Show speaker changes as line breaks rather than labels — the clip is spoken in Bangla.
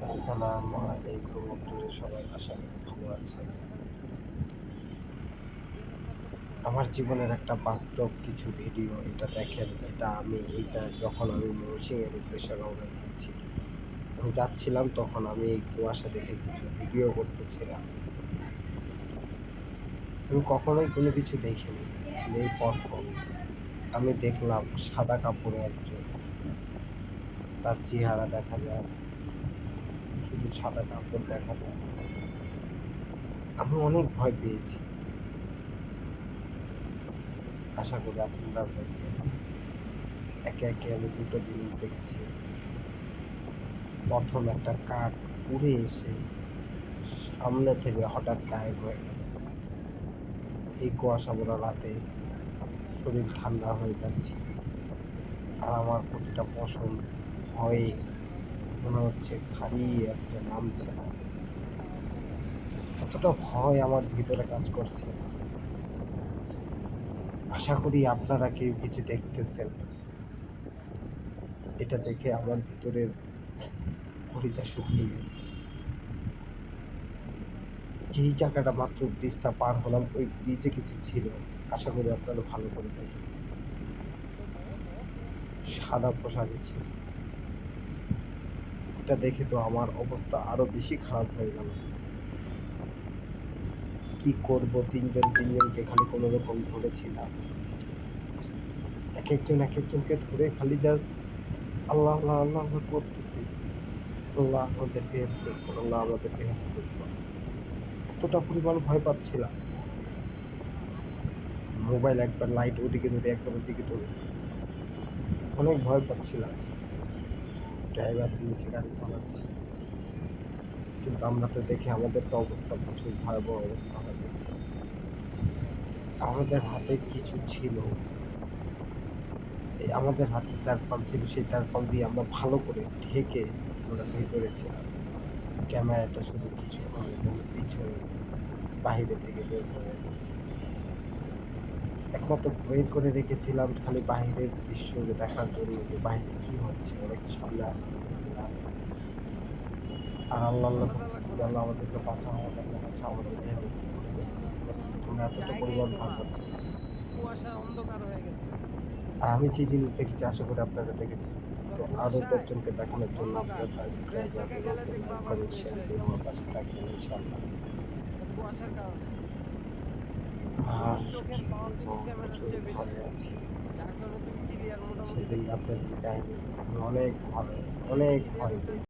আসসালামু আলাইকুম আপনারা সবাই আশা করি ভালো আছেন। আমার জীবনের একটা বাস্তব কিছু ভিডিও এটা দেখেন। এইটা যখন আমি ময়মনসিংহের উদ্দেশ্যে রওনা দিয়েছি। আমি যাচ্ছিলাম তখন আমি এই কুয়াশা দেখে কিছু ভিডিও করতেছিলাম। আমি কখনোই কোনো কিছু দেখিনি। এই প্রথম আমি দেখলাম সাদা কাপড়ে একজন। তার চেহারা দেখা যায় না। শুধু সাদা কাপড় দেখা যায়। আমি অনেক ভয় পেয়েছি। আশা করি আপনারাও দেখবেন। একে, একে আমি ২ টো জিনিস দেখেছি। ১ম একটা কাক উড়ে এসে সামনে থেকে হঠাৎ গায়েব হয়ে গেল। এই কুয়াশাভরা রাতে শরীর ঠান্ডা হয়ে যাচ্ছে। আর আমার প্রতিটা পশম ভয়ে মনে হচ্ছে দাঁড়িয়ে আছে, নামছে না। এতটা ভয় আমার ভিতরে কাজ করছে। আশা করি আপনারা কেউ কিছু দেখতেছেন। এটা দেখে আমার ভিতরের কলিজা শুকিয়ে গেছে। যেই জায়গাটা মাত্র ব্রিজটা পার হলাম ওই ব্রিজে কিছু ছিল। আশা করি আপনারা ভালো করে দেখেছেন। সাদা পোশাকে ছিল। এটা দেখে তো আমার অবস্থা আরো বেশি খারাপ হয়ে গেল। কি করব? ৩ জনকে খালি কোনরকম ধরেছিলাম। একেকজনকে ধরে খালি জাস্ট আল্লাহ, আল্লাহ, আল্লাহ, আল্লাহ করতেছি। আল্লাহ আমাদেরকে হেফাজত করো, আল্লাহ আমাদেরকে হেফাজত করো। এতটা পরিমাণ ভয় পাচ্ছিলাম। মোবাইল একবার লাইট ওদিকে ধরে, একবার ওদিকে ধরে। অনেক ভয় পাচ্ছিলাম। ড্রাইভার তো নিচে গাড়ি চালাচ্ছে। কিন্তু আমরা তো দেখি আমাদের তো অবস্থা প্রচুর ভয়াবহ অবস্থা হয়ে গেছে। আমাদের হাতে কিছু ছিল। এই আমাদের হাতে তারপাল ছিল, সেই তারপাল দিয়ে আমরা ভালো করে ঢেকে আমরা ভেতরে ছিলাম। ক্যামেরাটা শুধু কিছুক্ষণের জন্য পিছনে বাহিরের দিকে বের করে রেখেছি। একমাত্র বের করে রেখেছিলাম খালি বাহিরের দৃশ্য দেখার জন্য যে বাহিরে কি হচ্ছে, ওরা কি সামনে আসতেছে কিনা। আর আল্লাহ, আল্লাহ করতেছি যে আল্লাহ আমাদেরকে বাঁচাও, আমাদেরকে বাঁচাও, আমাদেরকে হেফাজত করো, হেফাজত করো। আমরা এতটা
জায়গাই
পরিমাণ ভয়
খোলা,
পাচ্ছিলাম।
কুয়াশা অন্ধকার হয়ে গেছে।
আর আমি যে জিনিস দেখেছি আশা করি আপনারা দেখেছেন।
পুরো
তো আরো ১০
কুয়াশায়
জনকে দেখানোর জন্য
অন্ধকার।
আপনারা
ফ্রেশ
সাবস্ক্রাইব
জায়গায়
এবং
গেলে দেখবো
লাইক,
আবার
কমেন্ট,
ফ্রেশ
শেয়ার
হয়ে
দিয়ে
গেছে।
আমার পাশে থাকবেন ইনশাআল্লাহ।
এটা কুয়াশার কারণে।
আর
তোমার চোখের
কি
পাওয়ার
বলবো,
কিন্তু ক্যামেরার
প্রচুর
চেয়ে বেশি।
ভয়ে আছি।
যার কারণে তুমি ক্লিয়ার মোটামুটি
সেদিন
দেখতেছো।
রাতের যে কাহিনী, আমি অনেক
নিচে
অনেক
ক্লিয়ার
ভয়
উঠতেছে।
পেয়েছি।